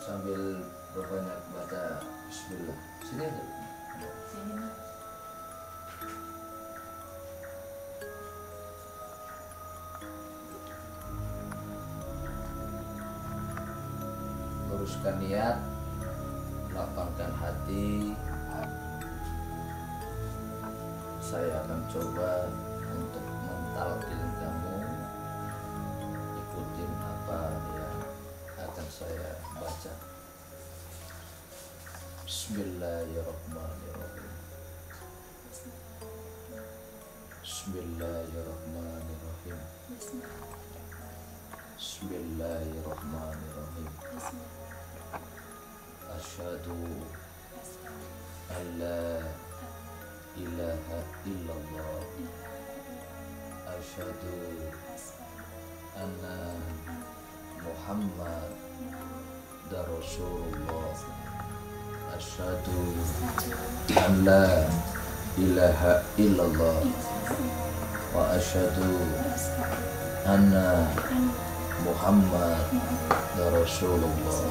Sambil berbanyak baca bismillah. Sini aja. Sini. Luruskan niat, lapangkan hati. Saya akan coba untuk mentalkin kamu. Ikutin apa yang akan saya baca. Bismillahirrahmanirrahim. Bismillahirrahmanirrahim. Bismillahirrahmanirrahim. Asyhadu an la ilaha illallah. Asyhadu anna Muhammad Rasulullah. Asyhadu an la ilaha illallah wa asyhadu anna Muhammad Rasulullah.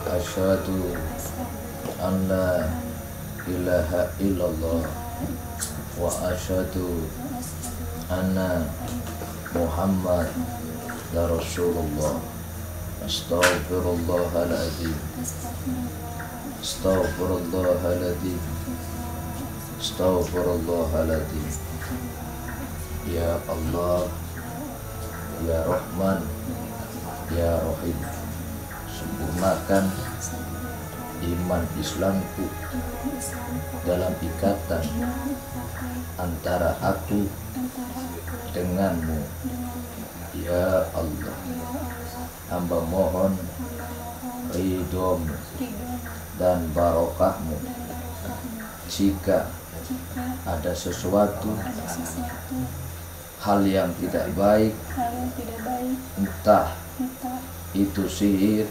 Asyhadu an la ilaha illallah wa asyhadu anna Muhammad Rasulullah. Astaghfirullahaladzim. Astaghfirullahaladzim. Astaghfirullahaladzim. Ya Allah, Ya Rahman, Ya Rahim, sempurnakan iman Islamku dalam ikatan antara aku denganmu. Ya Allah, hamba mohon ridhomu dan barokahmu. Jika ada sesuatu hal yang tidak baik, entah itu sihir,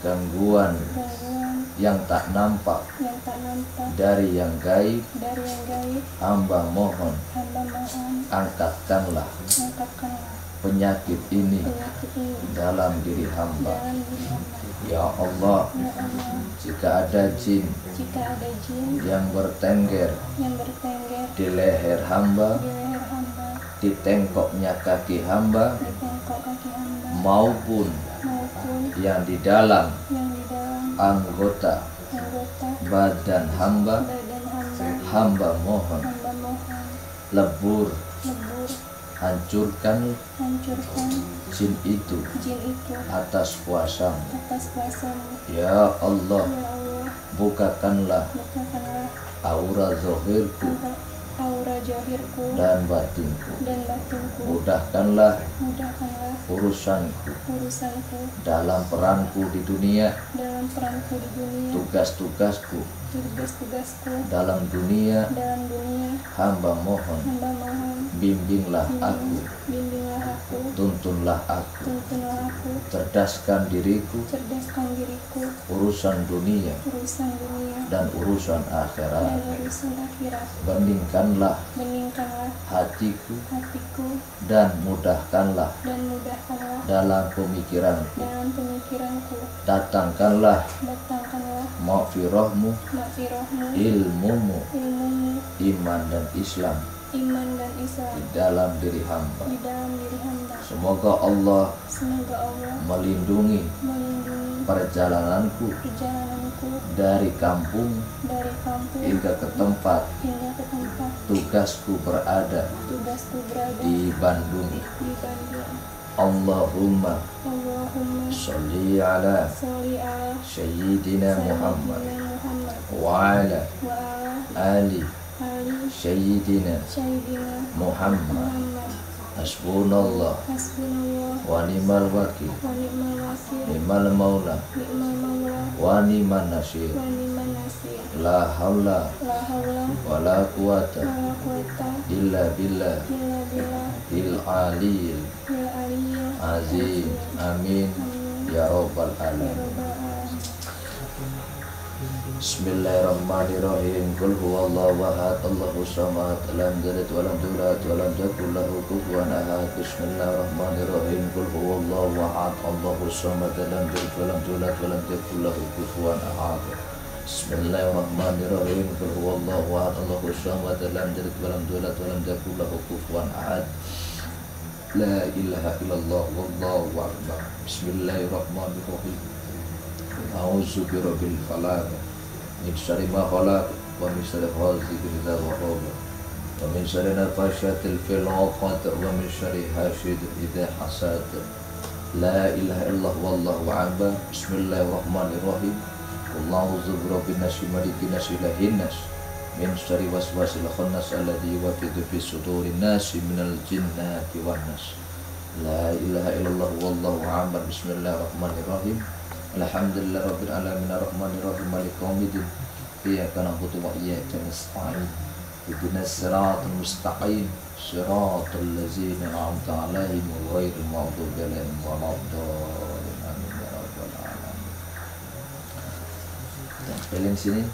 gangguan yang tak nampak dari yang gaib, hamba mohon angkatkanlah penyakit ini dalam diri hamba. Ya Allah, jika ada jin yang bertengger di leher hamba, di tengkoknya kaki hamba, maupun yang di dalam anggota badan hamba, hamba mohon lebur, hancurkan jin itu atas kuasamu. Ya Allah, bukakanlah aura zahirku dan batinku. Mudahkanlah urusanku dalam peranku di dunia, tugas-tugasku dalam dunia. Hamba mohon bimbinglah aku, tuntunlah aku, cerdaskan diriku, urusan dunia dan urusan akhirat. Beningkanlah hatiku dan mudahkanlah dalam pemikiranku. Datangkanlah maghfirahmu, ilmumu, iman dan Islam di dalam diri hamba. Semoga Allah melindungi perjalananku dari kampung hingga ke tempat tugasku berada di Bandung. Allahumma sholli ala Sayyidina Muhammad wa ala ali Sayyidina Muhammad. Hasbunallah Hasbunallah wa ni'mal wakil, wa ni'mal wakil, ni'mal maula ni'mal maula wa ni'man nasir. wa ni'man nasir. La haula La haula wa la quwata wa la quwata illa billah illa billah il aliyil bil aliyyil azim. Amin ya rabbal ya alamin. rabbal alamin. Bismillahirrahmanirrahim. Qul huwallahu ahad, Allahus samad, lam yalid wa lam yulad wa lam yakul lahu kufuwan ahad. Bismillahirrahmanirrahim. Qul huwallahu ahad, Allahus samad, lam yalid wa lam yulad wa lam yakul lahu kufuwan ahad. Bismillahirrahmanirrahim. Qul huwallahu ahad, Allahus samad, lam yalid wa lam yulad wa lam yakul lahu kufuwan ahad. La ilaha illallah wallahu akbar. Bismillahirrahmanirrahim. A'udzu birabbil falaq min syarri ma khalaq wa min syarri ghasiqin idza waqab wa min syarri nafashatil fil 'uqad wa min syarri hasidin idza hasad. La ilaha illallah wallahu akbar. Bismillahirrahmanirrahim. A'udzu birabbin nas malikin nas ilahin nas min syarri waswasil khannas alladzi yuwaswisu fi sudurin nas minal jinnati wan nas. La ilaha illallah wallahu akbar. Bismillahirrahmanirrahim. Alhamdulillah rabbil alamin arrahmanir rahim maliki yaumiddin. Iyyaka na'budu wa iyyaka nasta'in. Ihdinas siratal mustaqim. Siratal ladzina an'amta 'alaihim ghairil maghdubi 'alaihim waladdallin. Amin ya rabbal alamin. Tempelin sini.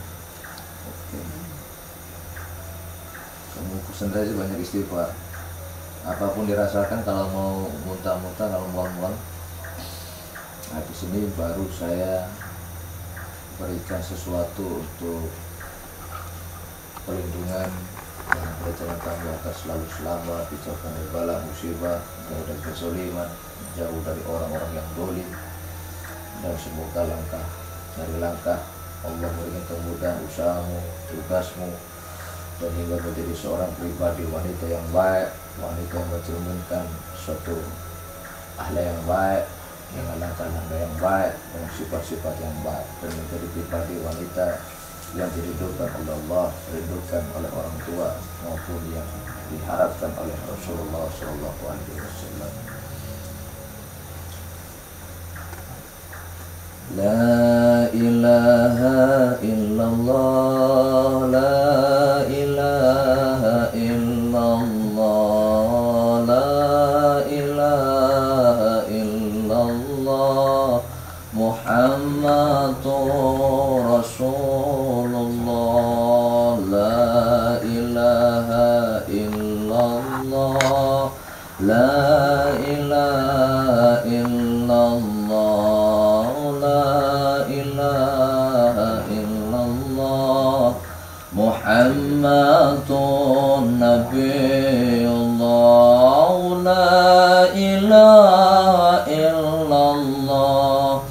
Oke. Kamu konsentrasi banyak istighfar. Apapun dirasakan, kalau mau muntah-muntah, kalau mual-mual. Nah, di sini baru saya berikan sesuatu untuk perlindungan yang berjalan kami akan selalu selamat, dijauhkan dari bala musibah, jauh dari kezaliman, jauh dari orang-orang yang dolim, dan semoga langkah dari langkah Allah memberikan kemudahan usahamu, tugasmu, dan hingga menjadi seorang pribadi wanita yang baik, wanita yang mencerminkan suatu akhlak yang baik, dengan langkah-langkah yang baik, dengan sifat-sifat yang baik, dan menjadi pribadi wanita yang diridhokan oleh Allah, diridhokan oleh orang tua, maupun yang diharapkan oleh Rasulullah SAW. La ilaha illallah, la ilaha illallah, la ilaha illallah, Muhammadur Rasulullah. La ilaha illallah, la ilaha illallah, la ilaha illallah, Muhammadun Nabiyullah. La ilaha illallah,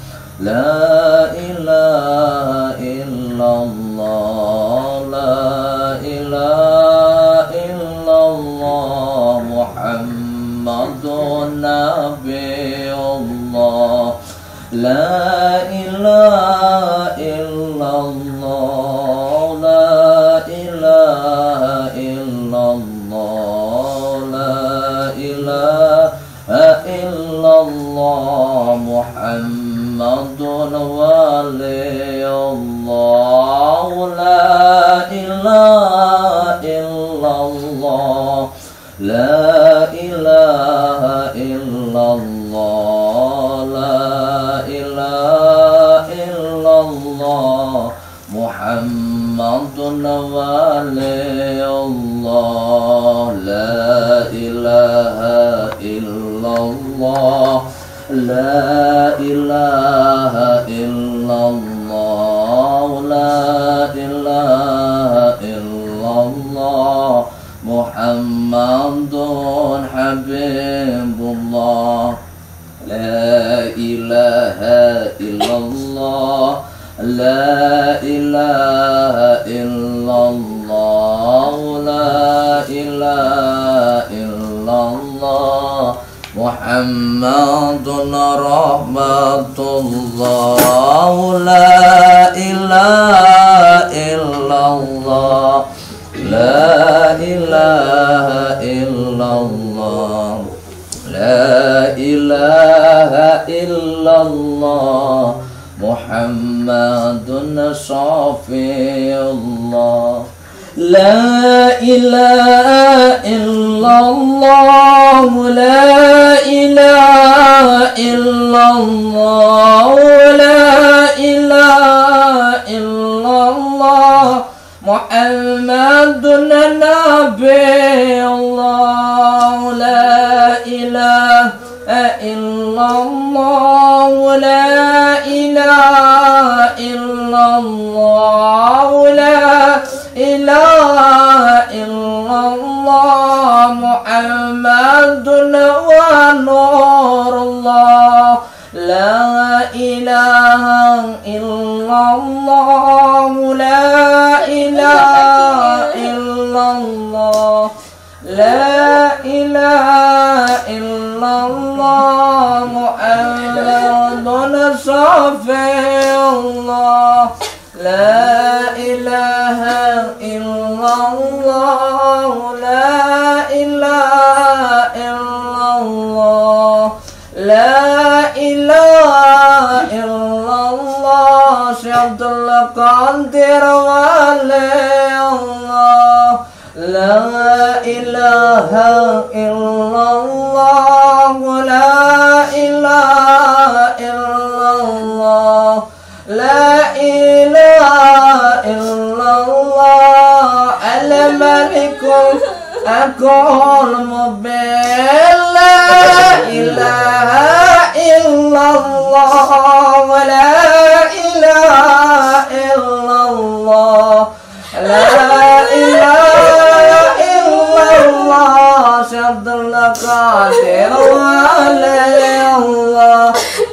la ilaha illallah, la ilaha illallah, Muhammadun Nabiyullah. La ilaha illallah, la ilaha illallah, la ilaha illallah, Muhammadun waliyullah. La ilaha illallah, la ilaha illallah, la ilaha illallah, Muhammadun waliyullah. La ilaha illallah, la ilaha illallah, la ilaha illallah, Muhammadun Habibullah. La ilaha illallah, la ilaha illallah, la ilaha illallah, Muhammadun rahmatullah. La ilaha illallah, la ilaha illallah, La ilaha illallah Muhammadun Shafiullah. La ilaha illallah, la ilaha illallah, la ilaha illallah Muhammadun Nabiyullah. La ilaha illallah, la ilaha illallah, la ilaha illallah Muhammadun wa nurullah. La ilaha illallah, la ilaha illallah, la ilaha illallah Muhammadun Shafiullah. La ilaha illallah, la ilaha illallah, la ilaha illallah Syabdul Qadir waliyullah. La ilaha illallah, la ilaha illallah, la ilaha illallah al-malikul aqul mubin. La ilaha illallah, la ilaha illallah, la ilaha illallah Syabdul Qadir waliyullah.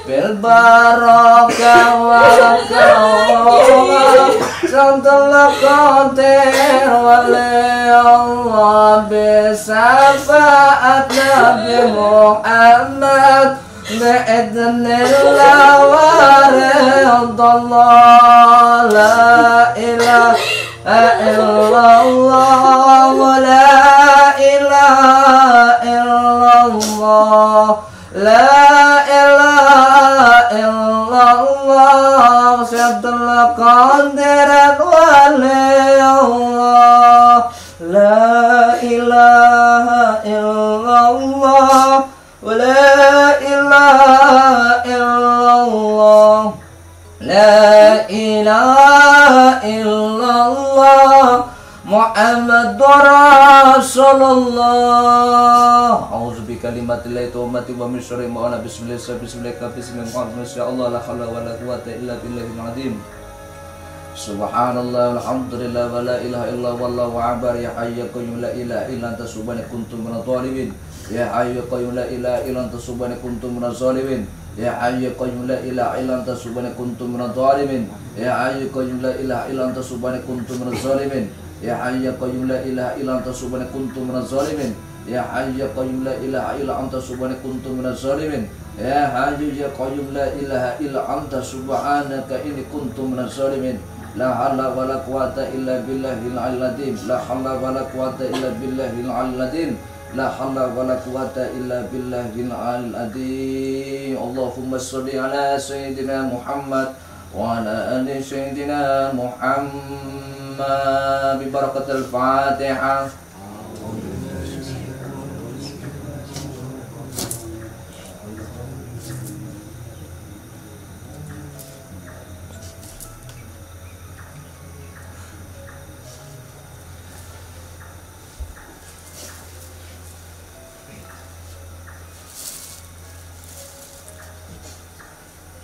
Bil barakah wa karamah Syabdul Qadir waliyullah. Bisyafaat Nabi Muhammad bi'idnillah wa ridallah. La ilaha illallah, la ilaha illallah, la ilaha illallah Syabdul Qadir waliyullah. La ilaha illallah, la ilaha illallah, la ilaha illallah Muhammadur Rasulullah. A'udzu bikalimatillahi tammati wa min syarri ma ana. Bismillahirrahmanirrahim. Insyaallah la haula wala quwwata illa billahil azim. Subhanallah walhamdulillah wa la ilaha illa wallahu akbar. Ya hayyu qayyum la ilaha illa anta subhanaka kuntu minadh dhalimin. Ya hayyu qayyum la ilaha illa anta subhanaka kuntu minadh zalimin. Ya hayyu qayyum la ilaha illa anta subhanaka kuntu minadh dhalimin. Ya hayyu qayyum la ilaha illa anta subhanaka kuntu minadh zalimin. Ya hayyu qayyum la ilaha illa anta subhanaka kuntu minadh zalimin. Ya hayyu qayyum la ilaha illa anta subhanaka kuntu minadh zalimin. Ya hayyu ya qayyum la ilaha illa anta subhanaka inni kuntu minadz zalimin. La haula wala quwata illa billahil aliyyil azim. La haula wala quwata illa billahil aliyyil azim. La haula wala quwata illa billahil aliyyil azim. Allahumma shalli ala sayyidina Muhammad wa ala ali sayyidina Muhammad bi barakatil Fatihah.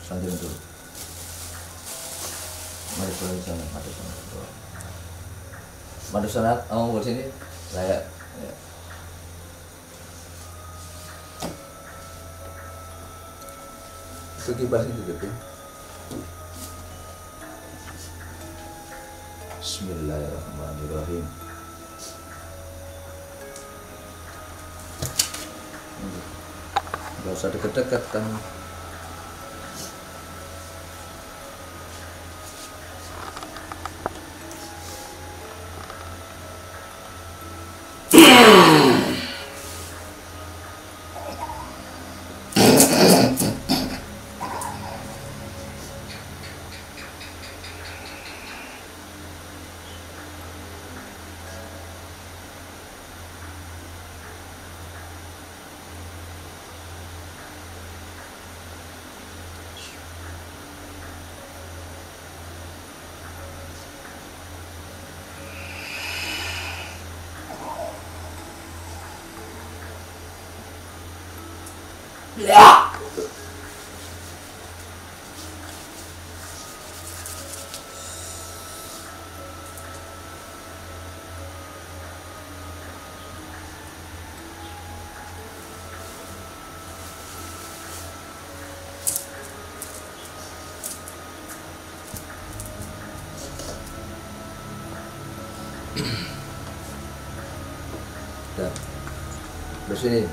Santai dulu. Mari pulang sana, mari pulang. Mari sana, kamu ke sini. Saya. Ya. Itu kipas itu gitu. Bismillahirrahmanirrahim. Gak usah deket-deket kan. Udah. Bersihin.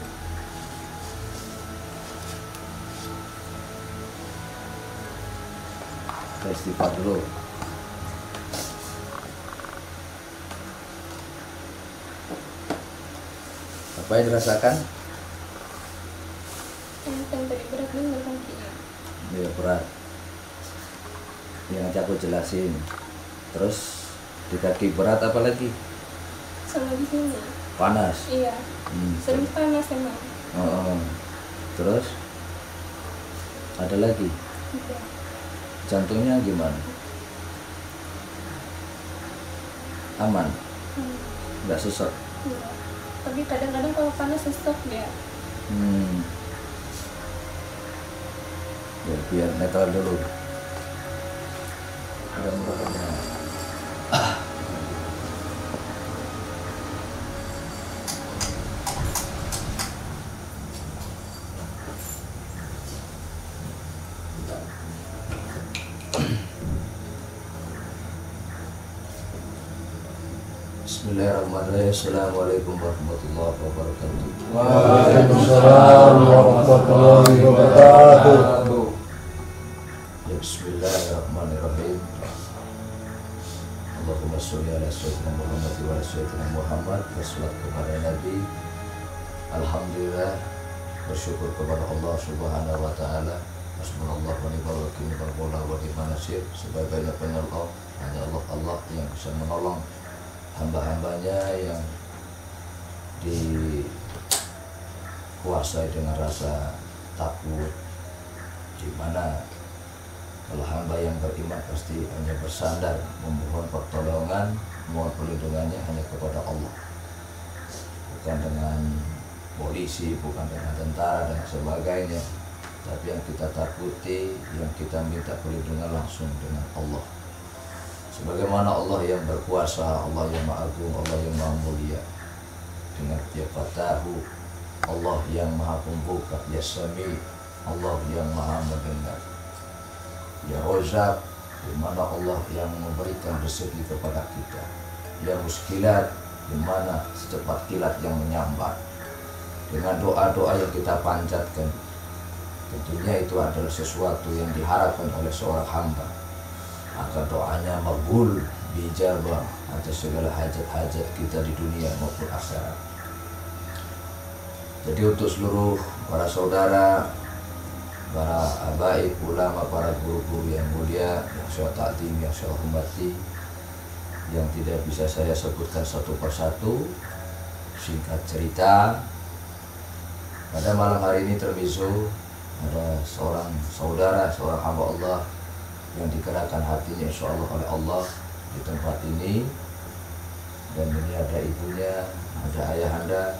Kita istighfar dulu. Apa yang dirasakan? Yang tadi berat banget kakinya. Ya berat. Ini nanti aku jelasin. Terus di kaki berat apa lagi? Sama di sini. Panas. Iya. Sering panas emang. Oh. Terus ada lagi. Iya. Jantungnya gimana? Aman? Nggak sesek? Iya. Tapi kadang-kadang kalau panas sesek dia. Ya, biar netral dulu. Ada merokoknya. Bismillahirrahmanirrahim. Assalamualaikum warahmatullahi wabarakatuh. Waalaikumsalam warahmatullahi wabarakatuh. Ya, Bismillahirrahmanirrahim. Allahumma sholli ala sayyidina Muhammad wa ala sayyidina Muhammad. Wassalatu kepada Nabi. Alhamdulillah, bersyukur kepada Allah Subhanahu wa taala. Hasbunallahu wa ni'mal wakil, ni'mal maula wa ni'man nasir. Sebagai penolong hanya Allah yang bisa menolong hamba-hambanya yang dikuasai dengan rasa takut, di mana kalau hamba yang beriman pasti hanya bersandar memohon pertolongan, mohon perlindungannya hanya kepada Allah, bukan dengan polisi, bukan dengan tentara dan sebagainya, tapi yang kita takuti, yang kita minta perlindungan langsung dengan Allah. Sebagaimana Allah yang berkuasa, Allah yang maha agung, Allah yang maha mulia. Dengan Ya Fatahu, Allah yang maha pembuka. Ya Sami, Allah yang maha mendengar. Ya Rozak, di mana Allah yang memberikan rezeki kepada kita. Ya Muskilat, di mana secepat kilat yang menyambar. Dengan doa-doa yang kita panjatkan, tentunya itu adalah sesuatu yang diharapkan oleh seorang hamba, agar doanya makbul, dijabah atas segala hajat-hajat kita di dunia maupun akhirat. Jadi untuk seluruh para saudara, para habaib, ulama, para guru-guru yang mulia, yang saya takdim, yang saya hormati, yang tidak bisa saya sebutkan satu persatu, singkat cerita, pada malam hari ini termiso ada seorang saudara, seorang hamba Allah yang digerakkan hatinya insya Allah oleh Allah di tempat ini. Dan ini ada ibunya, ada ayahanda,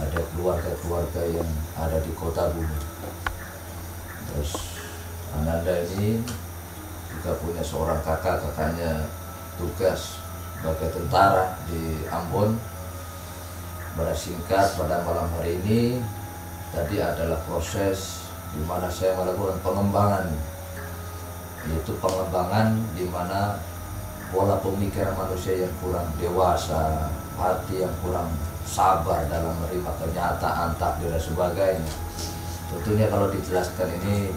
ada keluarga-keluarga yang ada di kota bumi. Terus ananda ini juga punya seorang kakaknya tugas sebagai tentara di Ambon. Bersingkat, pada malam hari ini tadi adalah proses di mana saya melakukan pengembangan, yaitu pengembangan di mana pola pemikiran manusia yang kurang dewasa, hati yang kurang sabar dalam menerima kenyataan takdir dan sebagainya. Tentunya kalau dijelaskan ini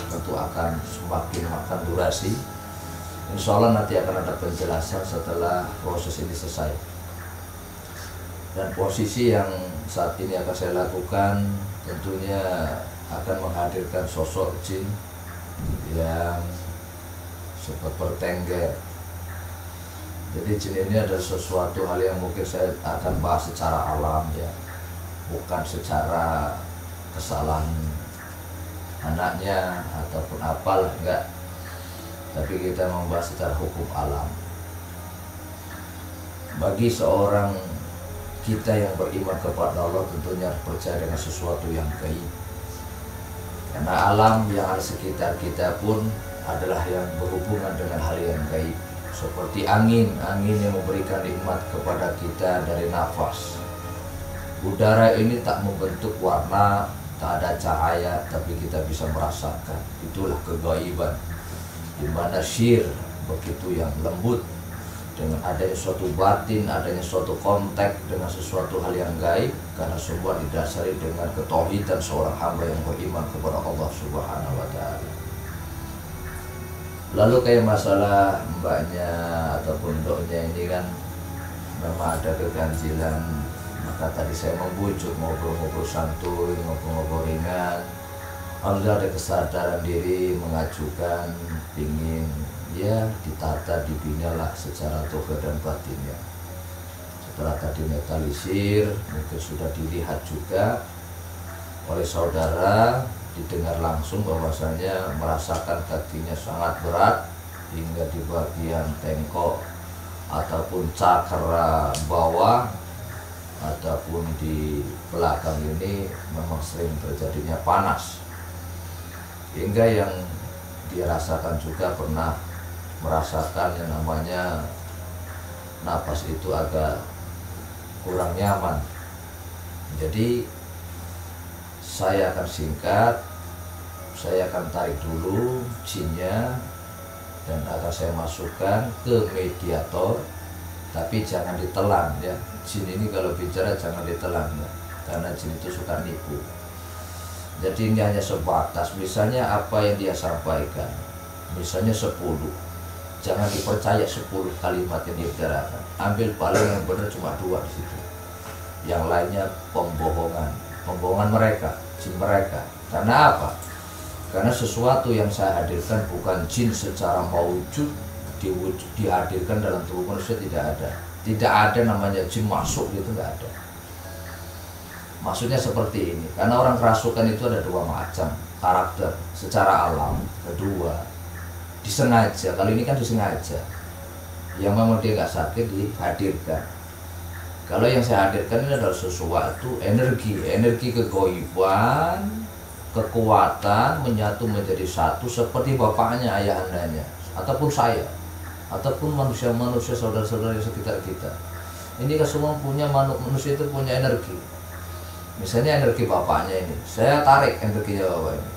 tentu akan semakin makan durasi. Insya Allah nanti akan ada penjelasan setelah proses ini selesai. Dan posisi yang saat ini akan saya lakukan tentunya akan menghadirkan sosok jin yang seperti bertengger. Jadi jin ini adalah sesuatu hal yang mungkin saya akan bahas secara alam ya, bukan secara kesalahan anaknya ataupun apalah, enggak. Tapi kita membahas secara hukum alam. Bagi seorang kita yang beriman kepada Allah tentunya harus percaya dengan sesuatu yang gaib. Karena alam yang ada sekitar kita pun adalah yang berhubungan dengan hal yang gaib. Seperti angin yang memberikan nikmat kepada kita dari nafas. Udara ini tak membentuk warna, tak ada cahaya, tapi kita bisa merasakan. Itulah kegaiban. Di mana syir begitu yang lembut, dengan adanya suatu batin, adanya suatu kontak dengan sesuatu hal yang gaib, karena semua didasari dengan ketauhidan seorang hamba yang beriman kepada Allah Subhanahu wa Ta'ala. Lalu kayak masalah mbaknya ataupun doknya ini kan memang ada keganjilan, maka tadi saya membujuk ngobrol-ngobrol santuy, ngobrol-ngobrol ringan. Alhamdulillah ada kesadaran diri, mengajukan, ingin ya ditata, dibinalah secara tohir dan batinnya. Setelah tadi metalisir, mungkin sudah dilihat juga oleh saudara, didengar langsung bahwasanya merasakan kakinya sangat berat hingga di bagian tengkok ataupun cakra bawah ataupun di belakang ini memang sering terjadinya panas, hingga yang dia rasakan juga pernah merasakan yang namanya napas itu agak kurang nyaman. Jadi saya akan singkat, saya akan tarik dulu jinnya dan akan saya masukkan ke mediator, tapi jangan ditelan ya. Jin ini kalau bicara jangan ditelan ya, karena jin itu suka nipu. Jadi ini hanya sebatas, misalnya apa yang dia sampaikan, misalnya 10, jangan dipercaya 10 kalimat yang dia bicarakan. Ambil paling yang benar cuma 2 di situ. Yang lainnya pembohongan mereka, jin mereka. Karena apa? Karena sesuatu yang saya hadirkan bukan jin secara maujud dihadirkan dalam tubuh manusia, tidak ada. Tidak ada namanya jin masuk gitu, nggak ada. Maksudnya seperti ini, karena orang kerasukan itu ada 2 macam karakter secara alam. Kedua, disengaja. Kalau ini kan disengaja, yang memang dia nggak sakit dihadirkan. Kalau yang saya hadirkan ini adalah sesuatu energi kegoiban, kekuatan menyatu menjadi satu seperti bapaknya, ayahandanya, ataupun saya, ataupun manusia-manusia saudara-saudara di sekitar kita. Ini kan semua punya, manusia itu punya energi. Misalnya energi bapaknya ini, saya tarik energinya bapak ini,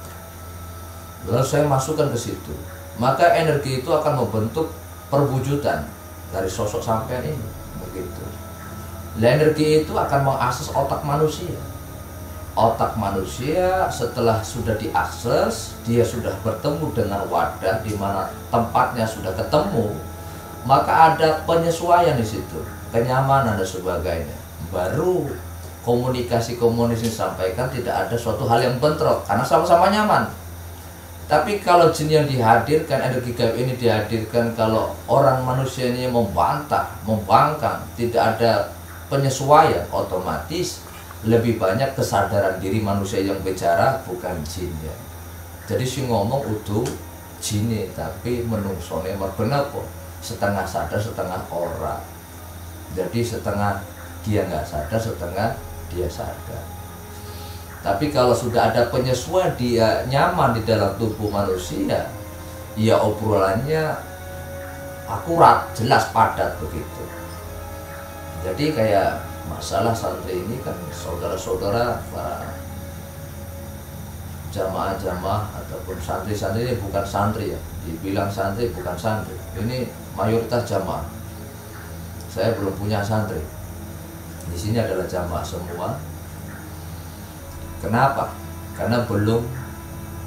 lalu saya masukkan ke situ, maka energi itu akan membentuk perwujudan dari sosok sampean ini, begitu. Nah, energi itu akan mengakses otak manusia. Otak manusia setelah sudah diakses, dia sudah bertemu dengan wadah di mana tempatnya sudah ketemu, maka ada penyesuaian di situ, kenyamanan dan sebagainya. Baru komunikasi disampaikan, tidak ada suatu hal yang bentrok karena sama-sama nyaman. Tapi kalau jin yang dihadirkan, energi gaib ini dihadirkan, kalau orang manusia ini membantah, membangkang, tidak ada penyesuaian, otomatis lebih banyak kesadaran diri manusia yang bicara, bukan jinnya. Jadi si ngomong utuh jinnya, tapi menungsone merbenapa setengah sadar setengah ora. Jadi setengah dia nggak sadar, setengah dia sadar. Tapi kalau sudah ada penyesuaian, dia nyaman di dalam tubuh manusia, ya obrolannya akurat, jelas, padat begitu. Jadi kayak masalah santri ini kan, saudara-saudara para jamaah-jamaah ataupun santri-santri ini bukan santri ya, dibilang santri bukan santri, ini mayoritas jamaah. Saya belum punya santri. Di sini adalah jamaah semua. Kenapa? Karena belum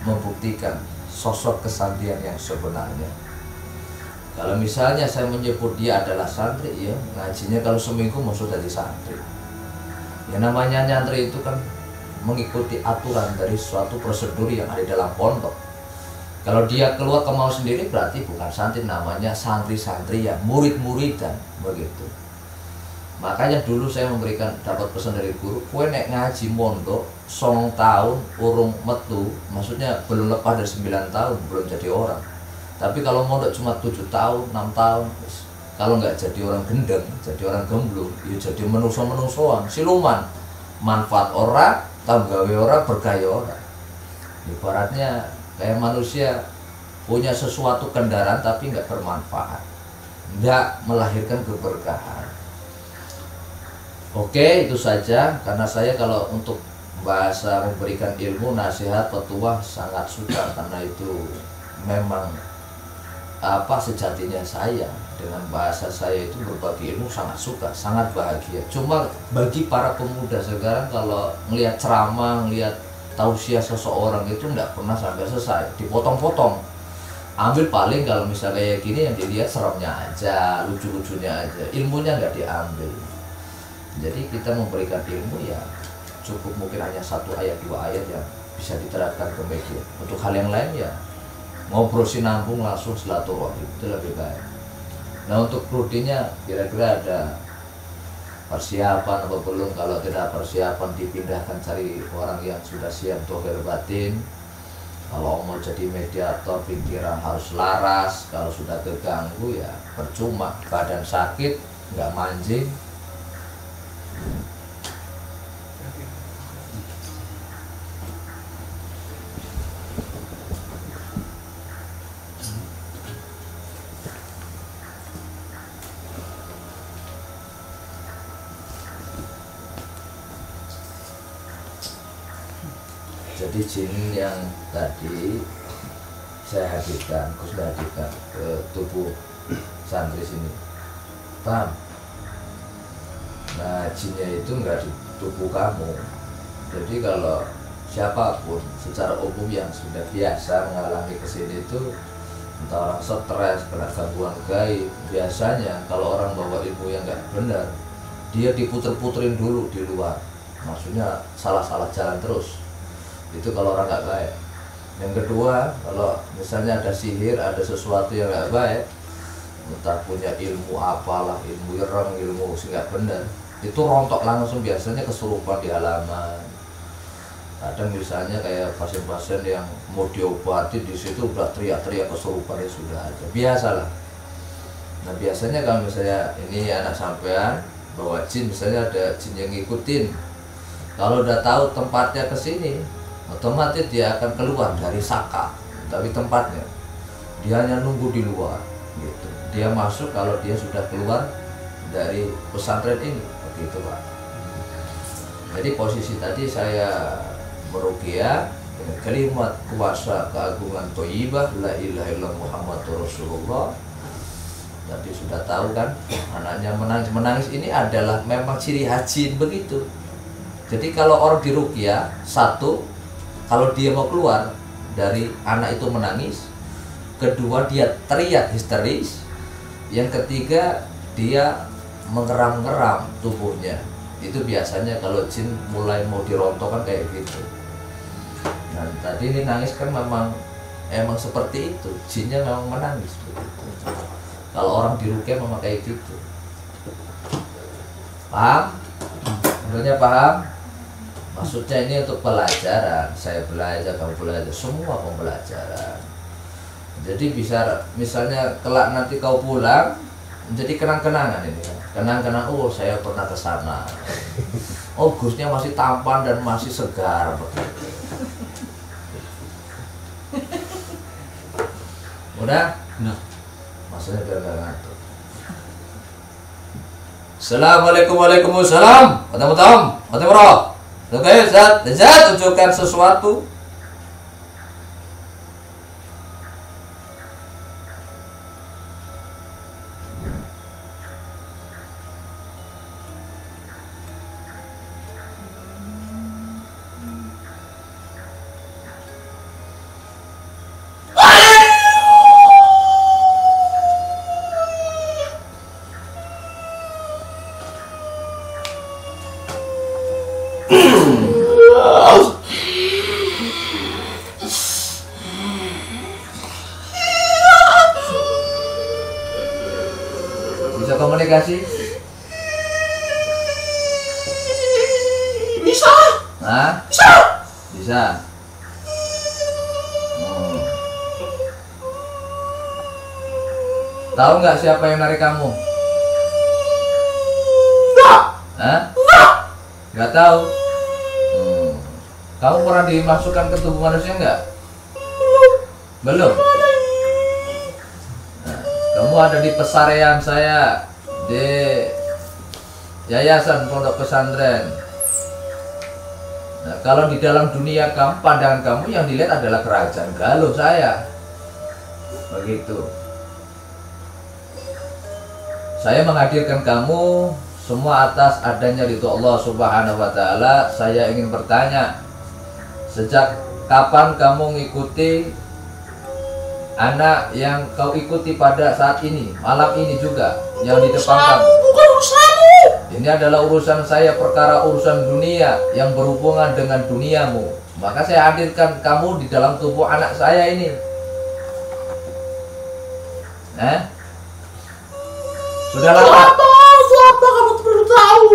membuktikan sosok kesantrian yang sebenarnya. Kalau misalnya saya menyebut dia adalah santri, ya ngajinya kalau seminggu maksud jadi santri. Ya namanya nyantri itu kan mengikuti aturan dari suatu prosedur yang ada dalam pondok. Kalau dia keluar ke mau sendiri berarti bukan santri, namanya santri-santri ya, murid-muridan begitu. Makanya dulu saya memberikan, dapat pesan dari guru, kue nek ngaji mondok 9 tahun urung metu, maksudnya belum lepas dari 9 tahun belum jadi orang. Tapi kalau mondok cuma 7 tahun, 6 tahun, kalau nggak jadi orang gendeng, jadi orang gemblung, ya jadi menungso-menungsoan, siluman, manfaat ora, tanggawe ora, bergaya ora. Ibaratnya kayak manusia punya sesuatu kendaraan tapi nggak bermanfaat, nggak melahirkan keberkahan. Oke, itu saja. Karena saya kalau untuk bahasa memberikan ilmu, nasihat, petuah sangat suka, karena itu memang sejatinya saya. Dengan bahasa saya itu berbagi ilmu sangat suka, sangat bahagia. Cuma bagi para pemuda sekarang kalau ngelihat ceramah, ngelihat tausiah seseorang itu nggak pernah sampai selesai, dipotong-potong. Ambil paling kalau misalnya kayak gini yang dilihat seremnya aja, lucu-lucunya aja, ilmunya nggak diambil. Jadi kita memberikan ilmu ya cukup mungkin hanya 1 ayat 2 ayat yang bisa diterapkan ke media. Untuk hal yang lain ya ngobrol sinambung langsung silaturahim itu lebih baik. Nah, untuk rutinnya kira-kira ada persiapan atau belum? Kalau tidak persiapan, dipindahkan cari orang yang sudah siap dohir batin. Kalau mau jadi mediator, pikiran harus laras. Kalau sudah terganggu ya percuma, badan sakit nggak manjing. Jadi jin yang tadi saya hadirkan, khususnya hadirkan ke tubuh santri sini, paham? Nah, jinnya itu enggak di tubuh kamu. Jadi kalau siapapun secara umum yang sudah biasa mengalami kesini itu, entah orang stres, kena gangguan gaib, biasanya kalau orang bawa ilmu yang nggak benar, dia diputer-puterin dulu di luar. Maksudnya salah-salah jalan terus. Itu kalau orang nggak baik. Yang kedua, kalau misalnya ada sihir, ada sesuatu yang nggak baik, entah punya ilmu apalah, ilmu ireng, ilmu nggak benar, itu rontok langsung, biasanya kesurupan di halaman. Kadang misalnya kayak pasien-pasien yang mau diobati di situ udah teriak-teriak kesurupan, ya sudah aja, biasalah. Nah, biasanya kalau misalnya ini anak sampean bawa jin, misalnya ada jin yang ngikutin, kalau udah tahu tempatnya ke sini, otomatis dia akan keluar dari saka, tapi tempatnya dia hanya nunggu di luar gitu. Dia masuk kalau dia sudah keluar dari pesantren ini, begitu Pak. Jadi posisi tadi saya meruqyah dengan kalimat kuasa keagungan thayyibah la ilaha illallah Muhammadur Rasulullah. Tadi sudah tahu kan, anaknya menangis ini adalah memang ciri hajin begitu. Jadi kalau orang diruqyah, satu, kalau dia mau keluar dari anak itu menangis, kedua dia teriak histeris, yang ketiga dia mengeram-ngeram tubuhnya. Itu biasanya kalau jin mulai mau dirontokkan kayak gitu. Nah, tadi ini nangis kan memang seperti itu, jinnya memang menangis begitu. Kalau orang diruqyah memang kayak gitu. Paham? Sebenarnya paham? Maksudnya ini untuk pelajaran, saya belajar, kamu belajar, semua pembelajaran. Jadi bisa misalnya kelak nanti kau pulang menjadi kenang-kenangan ini kan. Kenang-kenangan, oh saya pernah ke sana. Oh, Gusnya masih tampan dan masih segar begitu. Udah? Nah. Maksudnya biar gak ngantuk. Assalamualaikum waalaikumsalam. Watam. Oke, Zat tunjukkan sesuatu. Bisa komunikasi? Bisa. Hah? Bisa. Bisa. Tahu nggak siapa yang narik kamu? Enggak. Hah? Enggak. Nggak tahu. Kamu pernah dimasukkan ke tubuh manusia enggak? Belum. Nah, kamu ada di pesarean saya di Yayasan Pondok Pesantren. Nah, kalau di dalam dunia kamu, pandangan kamu yang dilihat adalah kerajaan galuh saya. Begitu. Saya menghadirkan kamu semua atas adanya ridho Allah Subhanahu wa taala. Saya ingin bertanya, sejak kapan kamu mengikuti anak yang kau ikuti pada saat ini, malam ini juga, yang di depan kamu? Bukan urusanmu. Ini adalah urusan saya, perkara urusan dunia yang berhubungan dengan duniamu. Maka saya hadirkan kamu di dalam tubuh anak saya ini. Sudah lama? Siapa kamu perlu tahu?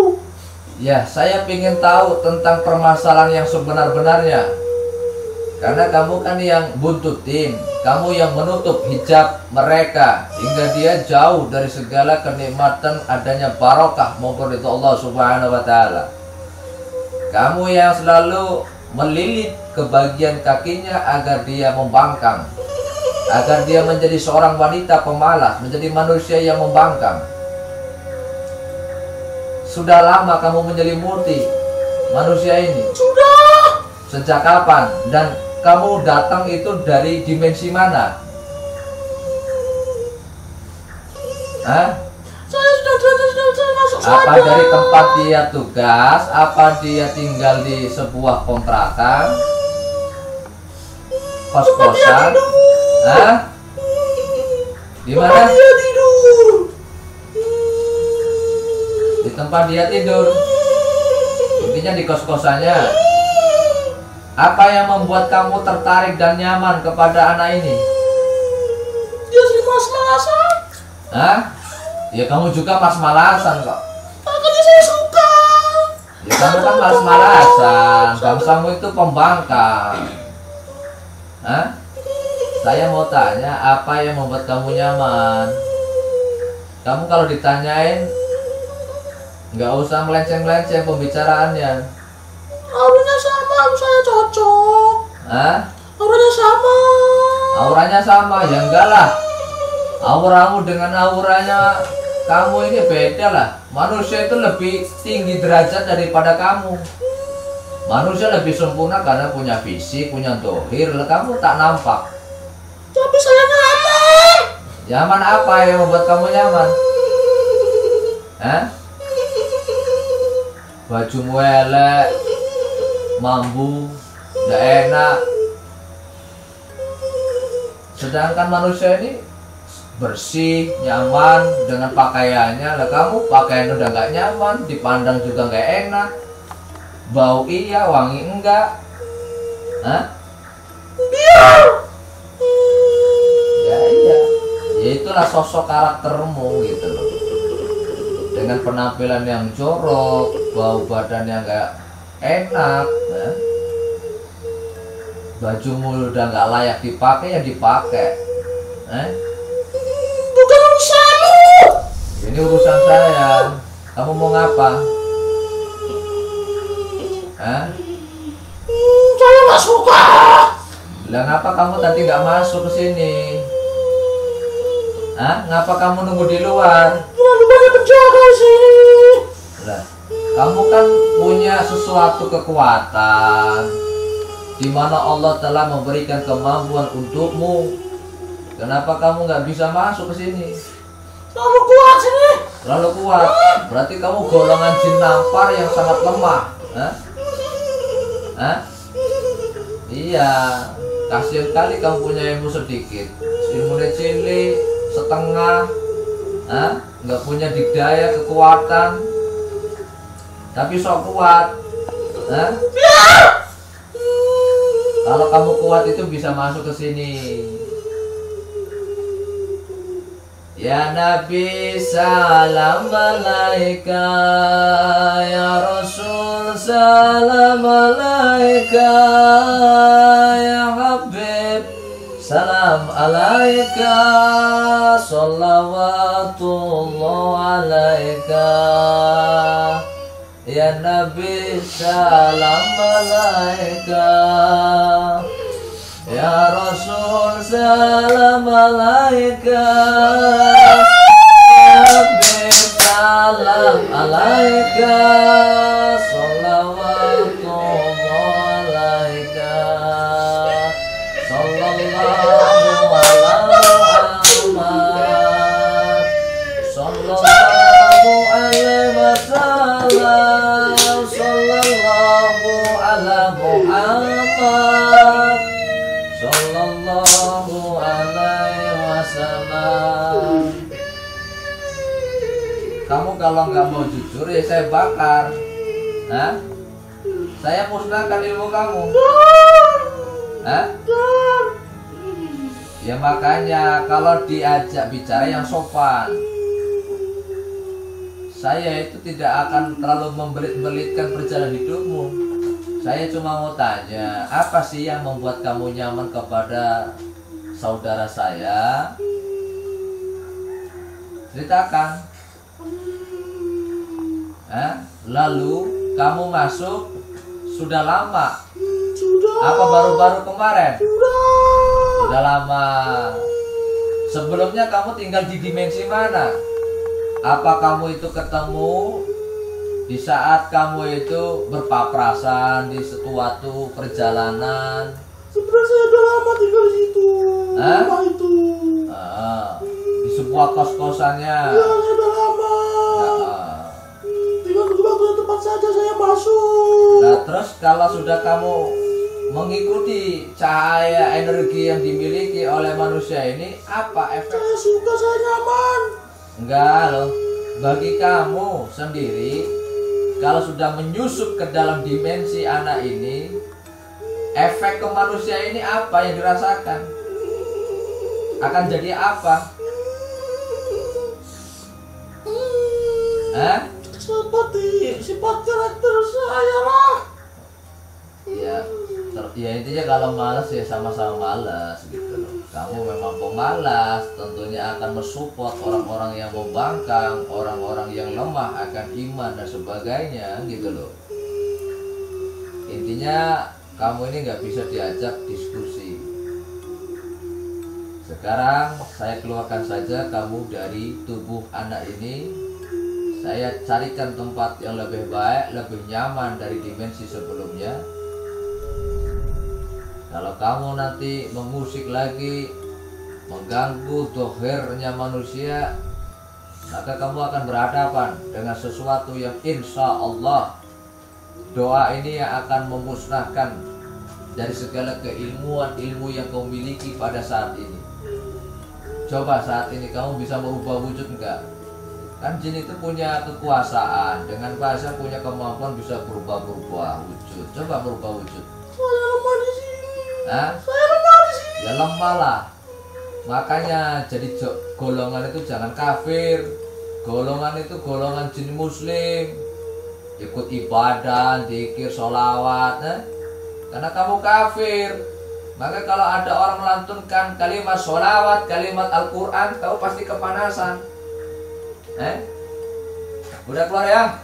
Ya, saya ingin tahu tentang permasalahan yang sebenar-benarnya. Karena kamu kan yang buntutin, kamu yang menutup hijab mereka hingga dia jauh dari segala kenikmatan adanya barokah maupun itu Allah Subhanahu wa taala. Kamu yang selalu melilit ke bagian kakinya agar dia membangkang, agar dia menjadi seorang wanita pemalas, menjadi manusia yang membangkang. Sudah lama kamu menyelimuti manusia ini. Sudah. Sejak kapan? Dan kamu datang itu dari dimensi mana? Saya sudah masuk Apa saja. dari tempat dia tugas? Apa dia tinggal di sebuah kontrakan? Kos-kosan? Di mana? Dia tidur. Di tempat dia tidur. Intinya di kos-kosannya. Apa yang membuat kamu tertarik dan nyaman kepada anak ini? Dia sering mas-malasan. Ya kamu juga mas-malasan kok. Makanya saya suka. Ya kamu kan mas-malasan. Bangsamu itu pembangkang. Saya mau tanya, apa yang membuat kamu nyaman? Kamu kalau ditanyain nggak usah melenceng-melenceng pembicaraannya. Auranya sama, saya cocok. Auranya sama. Auranya sama? Ya enggak lah. Auramu dengan auranya kamu ini beda lah. Manusia itu lebih tinggi derajat daripada kamu. Manusia lebih sempurna karena punya fisik, punya dohir. Kamu tak nampak. Tapi saya nyaman. Nyaman apa yang membuat kamu nyaman? Bajumu elek, mambu, gak enak. Sedangkan manusia ini bersih, nyaman dengan pakaiannya. Lah kamu pakaian udah gak nyaman, dipandang juga gak enak. Bau iya, wangi enggak. Ya iya. Ya itulah sosok karaktermu gitu loh. Dengan penampilan yang jorok, bau badan yang gak enak, bajumu udah gak layak dipakai, ya dipakai. Bukan urusanmu. Ini urusan saya. Kamu mau ngapa? Saya nggak suka. Lah ngapa kamu tadi gak masuk ke sini? Ngapa kamu nunggu di luar? Terlalu banyak penjaga sih. Lah, kamu kan punya sesuatu kekuatan di mana Allah telah memberikan kemampuan untukmu. Kenapa kamu nggak bisa masuk ke sini? Terlalu kuat sini. Terlalu kuat. Berarti kamu golongan jin nampar yang sangat lemah. Iya. Kasihan kali kamu punya ilmu sedikit. Ilmunya cilik, setengah. Nggak punya dikdaya, kekuatan. Tapi sok kuat. Kalau kamu kuat itu bisa masuk ke sini. Ya Nabi salam alaika, ya Rasul salam alaika, ya Habib salam alaika, salawatullah alaika. Ya Nabi salam alaika, ya Rasul salam alaika, ya Nabi salam alaika, salawatu alaika, sallallahu ala Muhammad, sallallahu alaihi wasallam, sallallahu ala Muhammad, sallallahu alaihi wasallam. Kamu kalau nggak mau jujur ya saya bakar. Hah? Saya musnahkan ilmu kamu. Hah? Ya makanya kalau diajak bicara yang sopan. Saya itu tidak akan terlalu membelit-belitkan perjalanan hidupmu. Saya cuma mau tanya, apa sih yang membuat kamu nyaman kepada saudara saya? Ceritakan. Lalu kamu masuk sudah lama? Sudah. Apa baru-baru kemarin? Sudah. Sudah lama. Sebelumnya kamu tinggal di dimensi mana? Apa kamu itu ketemu di saat kamu itu berpaprasan di suatu perjalanan? Sebenarnya saya udah lama tinggal di situ. Hah? Rumah itu. Di sebuah kos-kosannya. Iya, saya udah lama. Tinggal di waktu yang tepat saja saya masuk. Nah terus kalau sudah kamu mengikuti cahaya energi yang dimiliki oleh manusia ini, apa efek? Saya suka, saya nyaman. Enggak loh, bagi kamu sendiri kalau sudah menyusup ke dalam dimensi anak ini, efek ke manusia ini apa yang dirasakan? Akan jadi apa? Hah? Seperti sifat karakter saya lah. Ya intinya kalau malas ya sama-sama malas gitu loh. Kamu memang pemalas, tentunya akan mensupport orang-orang yang membangkang, orang-orang yang lemah akan iman dan sebagainya gitu loh. Intinya kamu ini nggak bisa diajak diskusi. Sekarang saya keluarkan saja kamu dari tubuh anak ini. Saya carikan tempat yang lebih baik, lebih nyaman dari dimensi sebelumnya. Kalau kamu nanti mengusik lagi, mengganggu dohirnya manusia, maka kamu akan berhadapan dengan sesuatu yang insya Allah doa ini yang akan memusnahkan dari segala keilmuan ilmu yang kau miliki pada saat ini. Coba saat ini kamu bisa merubah wujud enggak? Kan jin itu punya kekuasaan, dengan bahasa punya kemampuan bisa berubah-berubah wujud. Coba berubah wujud. Saya lemah di sini. Hah? Saya lemah di sini. Ya lemah lah. Makanya jadi golongan itu jangan kafir. Golongan itu golongan jin muslim. Ikut ibadah, zikir, sholawat. Karena kamu kafir. Maka kalau ada orang melantunkan kalimat sholawat, kalimat Al-Quran, kamu pasti kepanasan. Udah keluar ya?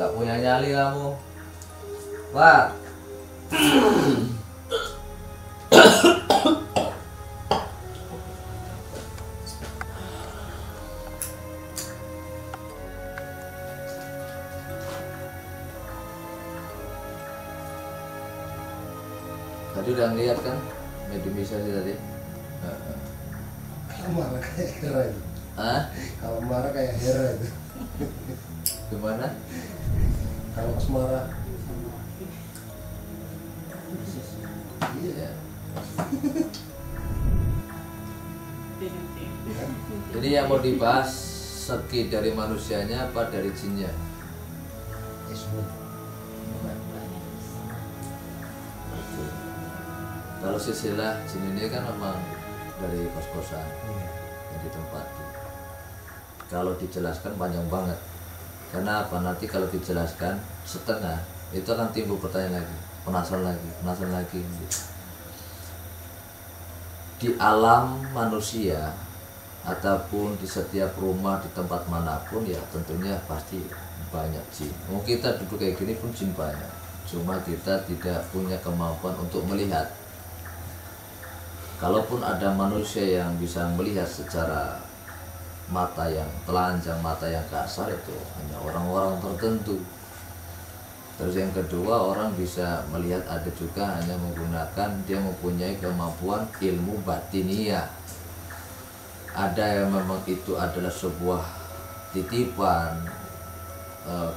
Gak punya nyali kamu. Wah. Tadi udah ngeliat kan mediumisasi tadi? Kalau marah kayak Hera itu. Hah? Kalau marah kayak Hera itu. Gimana? Kalau pas marah. Iya. Jadi yang mau dibahas segi dari manusianya apa dari jinnya? Kalau silsilah jin ini kan memang dari kos-kosan, dari tempat. Kalau dijelaskan panjang banget. Karena apa? Nanti kalau dijelaskan setengah, itu akan timbul pertanyaan lagi, penasaran lagi. Di alam manusia ataupun di setiap rumah di tempat manapun ya tentunya pasti banyak jin. Mau kita duduk kayak gini pun jin banyak. Cuma kita tidak punya kemampuan untuk melihat. Kalaupun ada manusia yang bisa melihat secara mata yang telanjang, mata yang kasar, itu hanya orang-orang tertentu. Terus yang kedua, orang bisa melihat ada juga hanya menggunakan dia mempunyai kemampuan ilmu batiniah. Ada yang memang itu adalah sebuah titipan,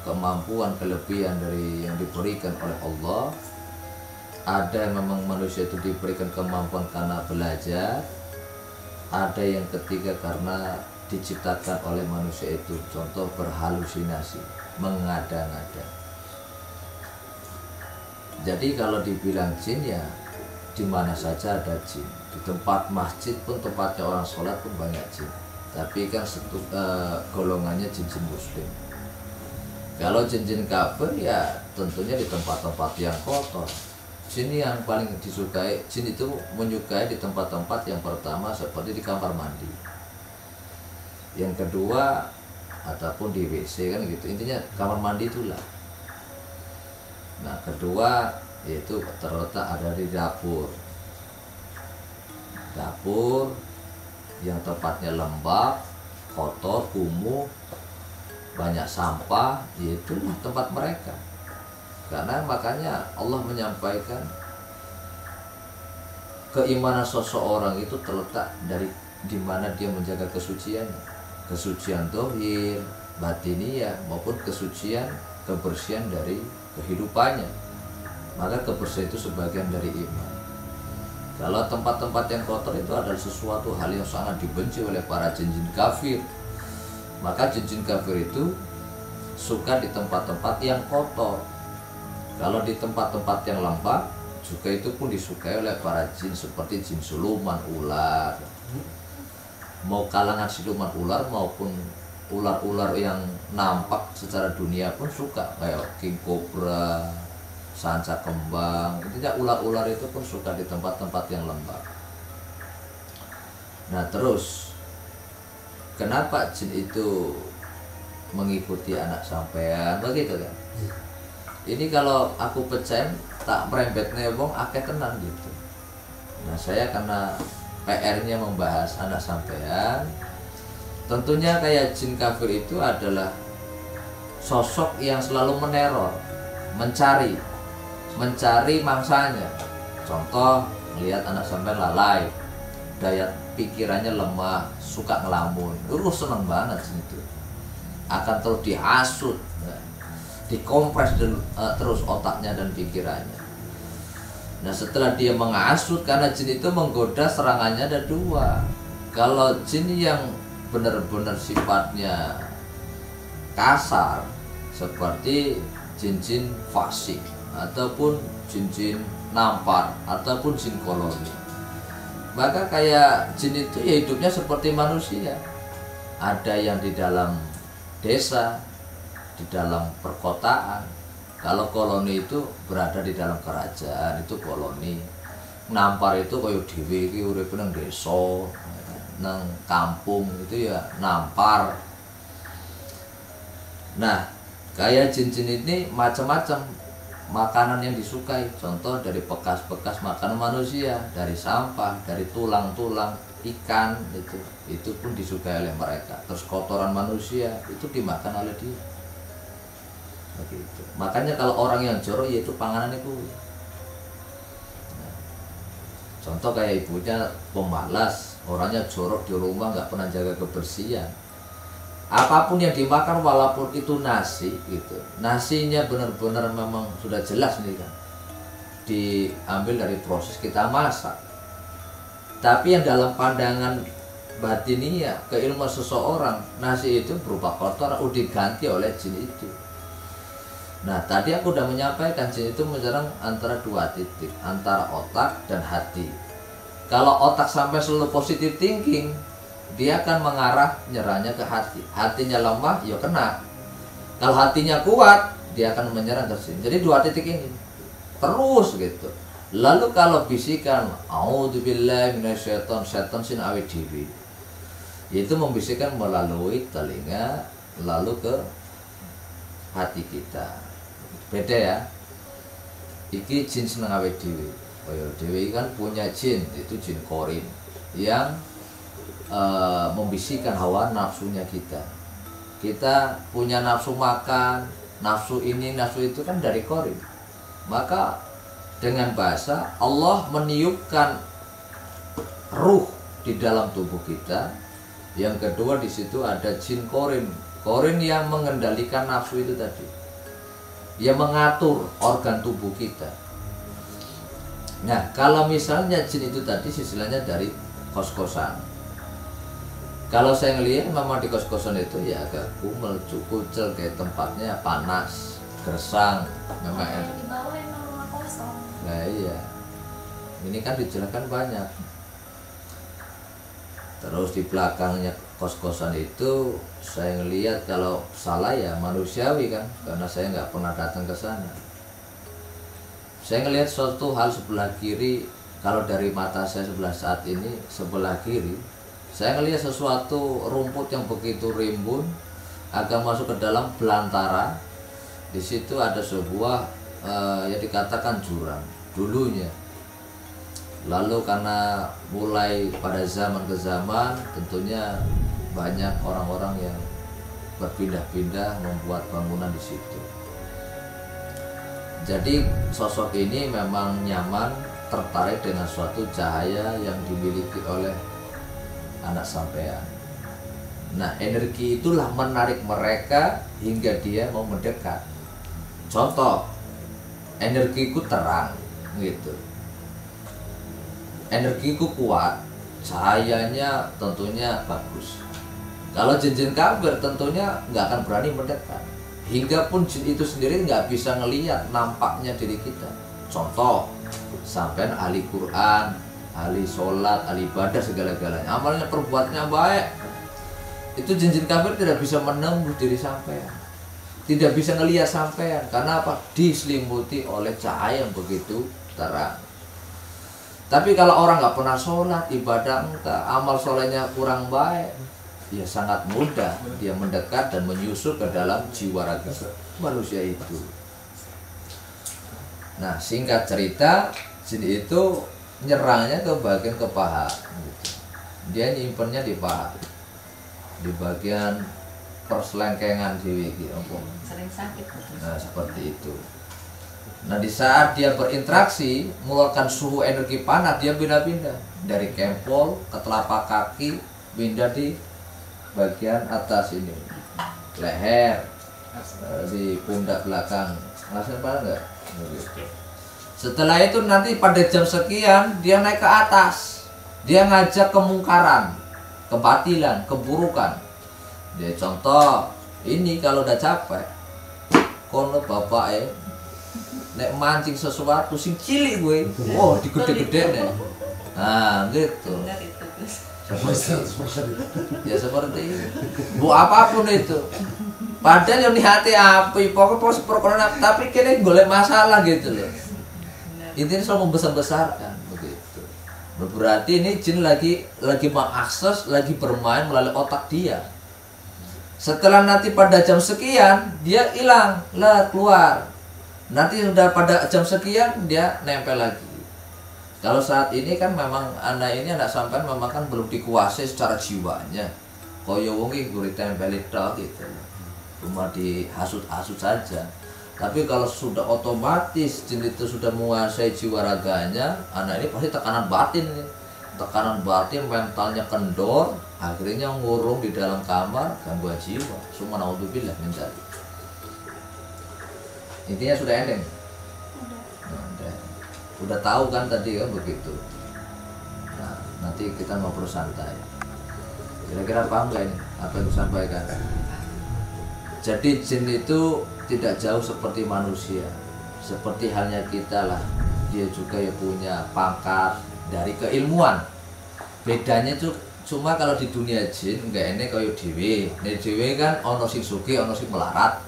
kemampuan, kelebihan dari yang diberikan oleh Allah. Ada yang memang manusia itu diberikan kemampuan karena belajar. Ada yang ketiga karena diciptakan oleh manusia itu, contoh berhalusinasi, mengada-ngada. Jadi kalau dibilang jin ya di mana saja ada jin. Di tempat masjid pun, tempatnya orang sholat pun banyak jin. Tapi kan golongannya jin-jin muslim. Kalau jin-jin kafir ya tentunya di tempat-tempat yang kotor. Jin yang paling disukai, jin itu menyukai di tempat-tempat yang pertama seperti di kamar mandi. Yang kedua ataupun di WC kan gitu. Intinya kamar mandi itulah. Nah, kedua yaitu terletak ada di dapur. Dapur yang tempatnya lembab, kotor, kumuh, banyak sampah, itulah tempat mereka. Karena makanya Allah menyampaikan keimanan seseorang itu terletak dari di mana dia menjaga kesuciannya. Kesucian zahir, batiniah maupun kesucian, kebersihan dari kehidupannya. Maka kebersihan itu sebagian dari iman. Kalau tempat-tempat yang kotor itu adalah sesuatu hal yang sangat dibenci oleh para jin-jin kafir. Maka jin-jin kafir itu suka di tempat-tempat yang kotor. Kalau di tempat-tempat yang lembab juga itu pun disukai oleh para jin seperti jin siluman ular. Mau kalangan siluman ular maupun ular-ular yang nampak secara dunia pun suka, kayak king cobra, sanca kembang. Intinya ular-ular itu pun suka di tempat-tempat yang lembab. Nah, terus kenapa jin itu mengikuti anak sampean begitu kan? Ini kalau aku pecahin tak merembet nebong akeh tenan gitu. Nah, saya karena PR-nya membahas anak sampean, tentunya kayak jin kafir itu adalah sosok yang selalu meneror, mencari mangsanya. Contoh, melihat anak sampean lalai, daya pikirannya lemah, suka ngelamun, seneng banget itu. Akan terus dihasut, dikompres terus otaknya dan pikirannya. Nah, setelah dia menghasut, karena jin itu menggoda, serangannya ada dua. Kalau jin yang benar-benar sifatnya kasar seperti jin-jin fasik ataupun jin-jin nampar ataupun jin koloni, maka kayak jin itu ya hidupnya seperti manusia. Ada yang di dalam desa, di dalam perkotaan. Kalau koloni itu berada di dalam kerajaan, itu koloni. Nampar itu koyo dhewe iki uripe nang desa, nang kampung itu ya nampar. Nah, kayak jin-jin ini macam-macam makanan yang disukai. Contoh dari bekas-bekas makanan manusia, dari sampah, dari tulang-tulang ikan itu pun disukai oleh mereka. Terus kotoran manusia itu dimakan oleh dia. Begitu. Makanya kalau orang yang jorok yaitu panganan itu. Nah, contoh kayak ibunya pemalas, orangnya jorok di rumah, nggak pernah jaga kebersihan. Apapun yang dimakan walaupun itu nasi gitu, nasinya benar-benar memang sudah jelas nih kan, diambil dari proses kita masak. Tapi yang dalam pandangan batiniah, keilmuan seseorang, nasi itu berupa kotoran udah diganti oleh jin itu. Nah, tadi aku udah menyampaikan jin itu menyerang antara dua titik, antara otak dan hati. Kalau otak sampai selalu positive thinking, dia akan mengarah nyerangnya ke hati. Hatinya lemah, ya kena. Kalau hatinya kuat, dia akan menyerang ke sini. Jadi dua titik ini terus gitu. Lalu kalau bisikan, a'udzubillahi minasyaiton, setan sin awit diri, itu membisikkan melalui telinga, lalu ke hati kita. Beda ya. Iki jin seneng awake dhewe. Kaya dhewe kan punya jin, itu jin korin yang membisikkan hawa nafsunya kita. Kita punya nafsu makan, nafsu ini, nafsu itu kan dari korin. Maka dengan bahasa Allah meniupkan ruh di dalam tubuh kita. Yang kedua di situ ada jin korin, korin yang mengendalikan nafsu itu tadi, yang mengatur organ tubuh kita. Nah, kalau misalnya jin itu tadi istilahnya dari kos-kosan. Kalau saya ngelihat memang di kos-kosan itu ya agak kumel, kucel, kayak tempatnya panas, gersang, memang di bawah emang rumah kosong. Nah iya, ini kan dijelaskan banyak. Terus di belakangnya kos-kosan itu saya ngelihat, kalau salah ya manusiawi kan, karena saya nggak pernah datang ke sana. Saya ngelihat suatu hal sebelah kiri, kalau dari mata saya sebelah saat ini sebelah kiri, saya ngelihat sesuatu rumput yang begitu rimbun, agak masuk ke dalam belantara. Di situ ada sebuah yang dikatakan jurang dulunya. Lalu karena mulai pada zaman ke zaman, tentunya banyak orang-orang yang berpindah-pindah membuat bangunan di situ. Jadi sosok ini memang nyaman, tertarik dengan suatu cahaya yang dimiliki oleh anak sampean. Nah, energi itulah menarik mereka hingga dia mau mendekat. Contoh, energiku terang gitu, energiku kuat, cahayanya tentunya bagus. Kalau jin-jin kafir tentunya nggak akan berani mendekat. Hingga pun jin itu sendiri nggak bisa ngelihat nampaknya diri kita. Contoh, sampean ahli Quran, ahli sholat, ahli ibadah, segala-galanya, amalnya perbuatannya baik, itu jin-jin kafir tidak bisa menembus diri sampean, tidak bisa ngelihat sampean. Karena apa? Diselimuti oleh cahaya yang begitu terang. Tapi kalau orang nggak pernah sholat, ibadah enggak, amal solehnya kurang baik, ya sangat mudah dia mendekat dan menyusup ke dalam jiwa raga manusia itu. Nah, singkat cerita, jin itu nyerangnya ke bagian ke paha gitu. Dia nyimpennya di paha, di bagian perselengkengan jiwa gitu. Sering sakit. Nah, seperti itu. Nah, di saat dia berinteraksi mengeluarkan suhu energi panas, dia pindah-pindah dari kempol ke telapak kaki, pindah di bagian atas ini, leher, di pundak belakang. Langsung apa enggak? Setelah itu nanti pada jam sekian dia naik ke atas, dia ngajak kemungkaran, kebatilan, keburukan. Dia contoh ini, kalau udah capek, kono bapak nek mancing sesuatu sing cilik gue, oh digede-gede nih. Nah gitu. Ya seperti itu. Bu apapun itu. Padahal yang hati api, pokoknya perkara tapi kini golek masalah gitu loh. Intinya selalu membesar-besarkan begitu. Berarti ini jin lagi mengakses, lagi bermain melalui otak dia. Setelah nanti pada jam sekian dia hilang, lah keluar. Nanti sudah pada jam sekian dia nempel lagi. Kalau saat ini kan memang anak sampean memang kan belum dikuasai secara jiwanya. Koyo wong iki gurih tempel tok gitu. Cuma dihasut-hasut saja. Tapi kalau sudah otomatis jin itu sudah menguasai jiwa raganya, anak ini pasti tekanan batin nih. Tekanan batin, mentalnya kendor, akhirnya ngurung di dalam kamar, gangguan jiwa. Summa naudzubillah min dzalik. Intinya sudah ending. Udah tahu kan tadi kan begitu. Nah, nanti kita ngobrol santai. Kira-kira paham gak ini apa yang disampaikan? Jadi jin itu tidak jauh seperti manusia. Seperti halnya kita lah. Dia juga ya punya pangkat dari keilmuan. Bedanya tuh cuma kalau di dunia jin enggak enek kayak dhewe. Nek dhewe kan ono sing sugih, ono sing melarat.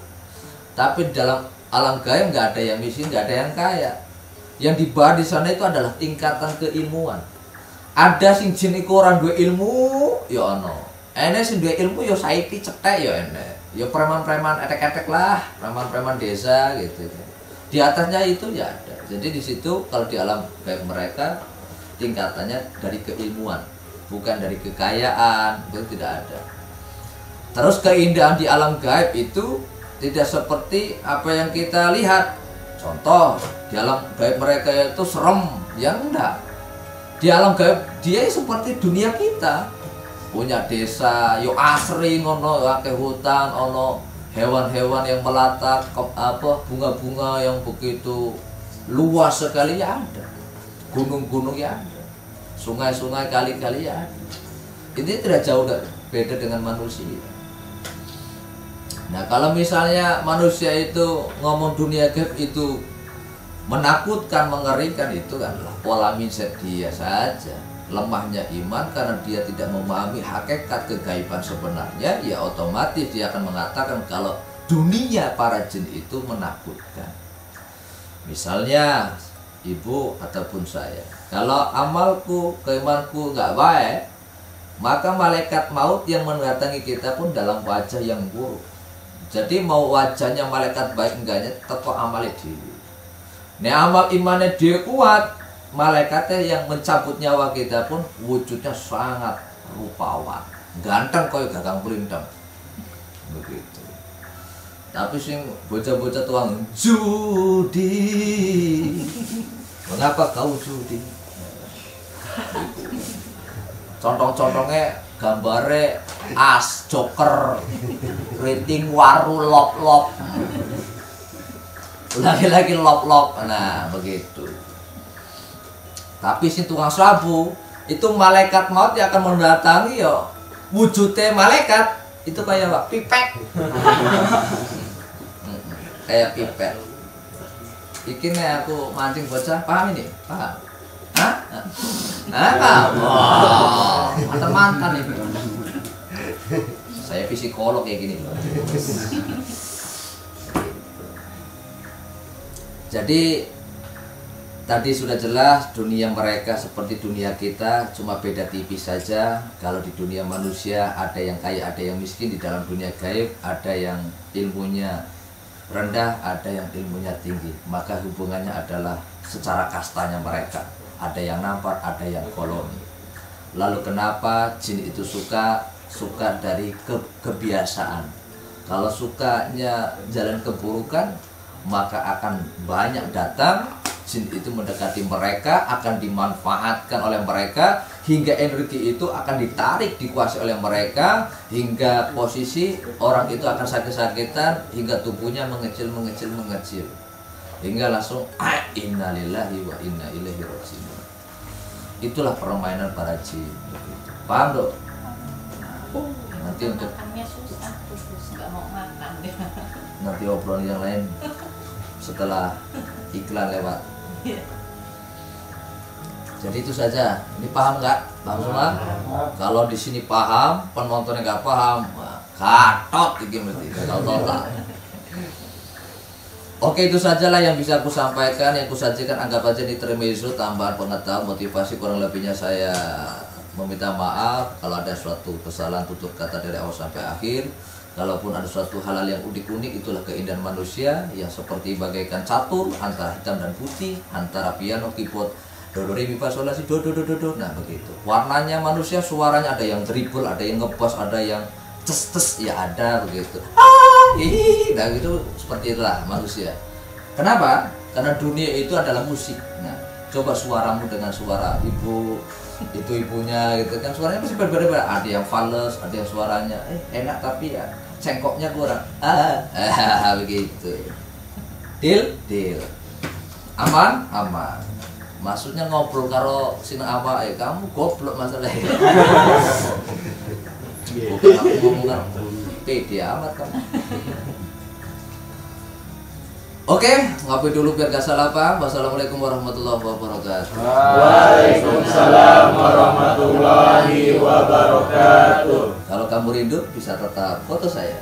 Tapi dalam alam gaib nggak ada yang miskin, nggak ada yang kaya. Yang dibahas di sana itu adalah tingkatan keilmuan. Ada sing jin iku ora duwe ilmu, ya ono. Ene sing duwe ilmu ya saiki cetek ya ene. ya preman-preman etek-etek lah, preman-preman desa gitu. Di atasnya itu ya ada. Jadi di situ kalau di alam gaib mereka tingkatannya dari keilmuan, bukan dari kekayaan, itu tidak ada. Terus keindahan di alam gaib itu tidak seperti apa yang kita lihat. Contoh, di alam gaib mereka itu serem, ya enggak. Di alam gaib dia seperti dunia kita. Punya desa, yo asri ngono, akeh hutan, ono hewan-hewan yang melata, bunga-bunga yang begitu luas sekali ya ada. Gunung-gunung ya ada. Sungai-sungai, kali-kali ya ada. Ini tidak jauh beda dengan manusia. Nah, kalau misalnya manusia itu ngomong dunia gaib itu menakutkan, mengerikan, itu adalah pola mindset dia saja. Lemahnya iman karena dia tidak memahami hakikat kegaiban sebenarnya, ya otomatis dia akan mengatakan kalau dunia para jin itu menakutkan. Misalnya ibu ataupun saya, kalau amalku, keimanku nggak baik, maka malaikat maut yang mendatangi kita pun dalam wajah yang buruk. Jadi mau wajahnya malaikat baik enggaknya tetap amalnya diri. Nah, amal imannya dia kuat, malaikatnya yang mencabut nyawa kita pun wujudnya sangat rupawan, ganteng koyo gagang pelintang begitu. Tapi sing bocah-bocah tuang judi, mengapa kau judi? Contong-contongnya gambare as, joker, rating waru lop-lop, lagi-lagi lop-lop, nah begitu. Tapi si tukang sabu itu malaikat maut yang akan mendatangi yo wujudnya malaikat itu kayak apa? Pipet. Kayak pipet. Iki nih aku mancing bocah, paham ini? Paham? Hah? Paham? Wah, mantan ini. Saya psikolog kayak gini. Jadi tadi sudah jelas dunia mereka seperti dunia kita, cuma beda tipis saja. Kalau di dunia manusia ada yang kaya, ada yang miskin. Di dalam dunia gaib ada yang ilmunya rendah, ada yang ilmunya tinggi. Maka hubungannya adalah secara kastanya mereka. Ada yang nampar, ada yang koloni. Lalu kenapa jin itu suka dari kebiasaan. Kalau sukanya jalan keburukan, maka akan banyak datang. Jin itu mendekati mereka, akan dimanfaatkan oleh mereka, hingga energi itu akan ditarik, dikuasai oleh mereka, hingga posisi orang itu akan sakit-sakitan, hingga tubuhnya mengecil, hingga langsung innalillahi wa inna ilaihi raji'un. Itulah permainan para jin. Paham dok? Nanti untuk makannya susah, terus nggak mau makan dia. Nanti obrolan yang lain setelah iklan lewat. Jadi itu saja. Ini paham nggak? Paham semua? Kalau di sini paham, penontonnya nggak paham, katot gitu mesti total. Oke, itu sajalah yang bisa aku sampaikan, yang aku sajikan. Anggap aja ini intermezzo, tambahan pengetahuan, motivasi. Kurang lebihnya saya meminta maaf kalau ada suatu kesalahan tutur kata dari awal sampai akhir. Kalaupun ada suatu hal-hal yang unik-unik, itulah keindahan manusia yang seperti bagaikan catur antara hitam dan putih, antara piano, keyboard, do re mi fa sol la si do. Nah begitu. Warnanya manusia, suaranya ada yang dribble, ada yang ngebass, ada yang ces ya ada begitu. Nah gitu, seperti itulah manusia. Kenapa? Karena dunia itu adalah musik. Nah, coba suaramu dengan suara ibu, itu ibunya gitu kan, suaranya pasti berbeda-beda. Ada yang fals, ada yang suaranya enak tapi ya cengkoknya kurang. Begitu. Deal. Aman. Maksudnya ngobrol karo sing apa kamu goblok masalahnya. Bukan aku ngomong pede amat kamu. Oke, ngopi dulu biar gak salah paham. Wassalamualaikum warahmatullahi wabarakatuh. Waalaikumsalam warahmatullahi wabarakatuh. Kalau kamu rindu bisa tetap foto saya.